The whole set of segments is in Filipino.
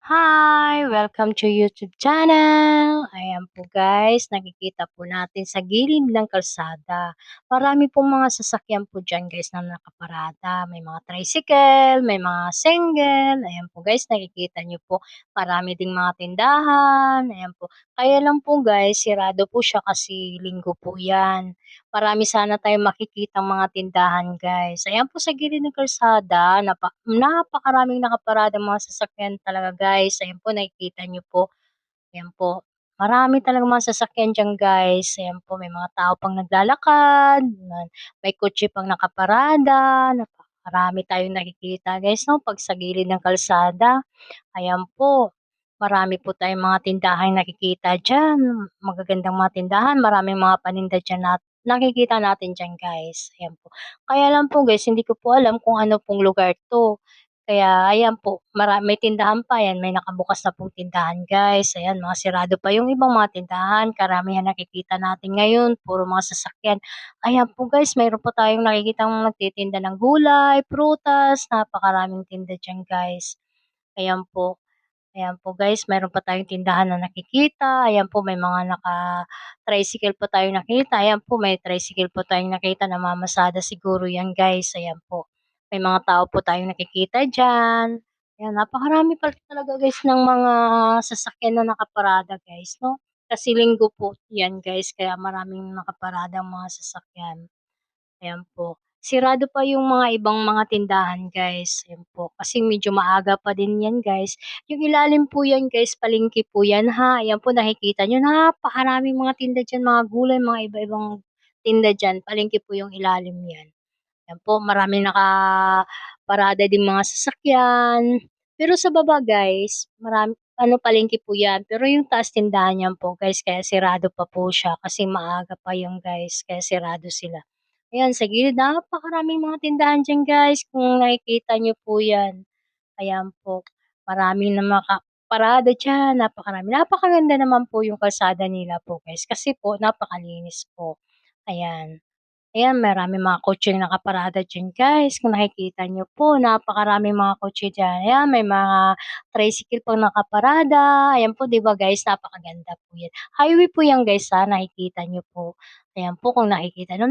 Hi! Welcome to YouTube channel. Ayan po guys, nakikita po natin sa gilid ng kalsada. Marami pong mga sasakyan po dyan guys na nakaparada. May mga tricycle, may mga single. Ayan po guys, nakikita nyo po. Marami ding mga tindahan. Ayan po. Kaya lang po guys, sirado po siya kasi linggo po yan. Marami sana tayong makikitang mga tindahan guys. Ayan po sa gilid ng kalsada, napakaraming nakaparadang mga sasakyan talaga guys. Ayan po nakikita niyo po. Ayan po. Marami talagang mga sasakyan diyan guys. Ayan po may mga tao pang naglalakad, may kotse pang nakaparada, napakarami tayong nakikita guys 'no, 'pag sa gilid ng kalsada. Ayan po, marami po tayong mga tindahang nakikita diyan, magagandang mga tindahan, maraming mga paninda diyan na nakikita natin diyan guys, ayan po. Kaya lang po guys, hindi ko po alam kung ano pong lugar 'to. Kaya ayan po, may tindahan pa, ayan may nakabukas na pong tindahan guys, ayan mga sirado pa yung ibang mga tindahan, karamihan nakikita natin ngayon puro mga sasakyan. Ayan po guys, mayroon po tayong nakikitang nagtitinda ng gulay, prutas, napakaraming tinda diyan guys. Ayan po. Ayan po guys, meron pa tayong tindahan na nakikita, ayan po may mga naka-tricycle po tayong nakita, ayan po may tricycle po tayong nakita, namamasada siguro yan guys, ayan po. May mga tao po tayong nakikita diyan. Ayan, napakarami pa talaga guys ng mga sasakyan na nakaparada guys, 'no? Kasi linggo po yan guys, kaya maraming nakaparadang mga sasakyan. Ayan po. Sirado pa yung mga ibang mga tindahan guys, ayan po. Kasi medyo maaga pa din yan guys. Yung ilalim po yan guys, palengke po yan ha. Ayan po nakikita niyo napakaraming mga tinda diyan, mga gulay, mga iba-ibang tinda diyan. Palengke po yung ilalim niyan. Ayan po, maraming nakaparada din mga sasakyan. Pero sa baba guys, palengke po yan. Pero yung taas tindahan niyan po guys, kaya sirado pa po siya kasi maaga pa yung guys, kaya sirado sila. Ayan, sa gilid napakaraming mga tindahan diyan guys, kung nakikita niyo po yan. Ayan po, maraming na parada diyan, napakarami. Napakaganda naman po yung kalsada nila po guys, kasi po napakalinis po. Ayan. Ayan, maraming mga kotseng nakaparada diyan guys, kung nakikita niyo po napakaraming mga kotse diyan. Ayan, may mga tricycle pang nakaparada, ayan po 'di ba guys, napakaganda po 'yan. Highway po 'yan guys nakikita niyo po. Ayan po kung nakikita niyo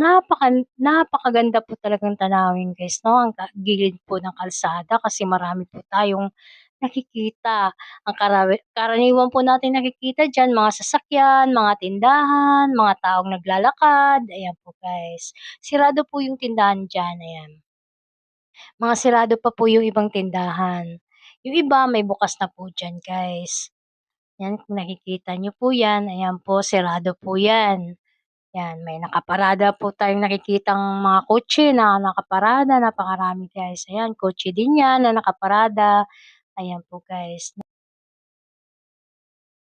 napakaganda po talagang tanawin guys 'no, ang gilid po ng kalsada kasi marami po tayong nakikita. Ang karaniwan po natin nakikita diyan mga sasakyan, mga tindahan, mga taong naglalakad, ayan po guys. Sirado po yung tindahan diyan, ayan. Mga sirado pa po yung ibang tindahan. Yung iba may bukas na po diyan guys. Yan kung nakikita niyo po yan, ayan po sirado po yan. Yan, may nakaparada po tayong nakikitang mga kotse na nakaparada, napakarami guys. Ayan, kotse din yan na nakaparada. Ayan po guys.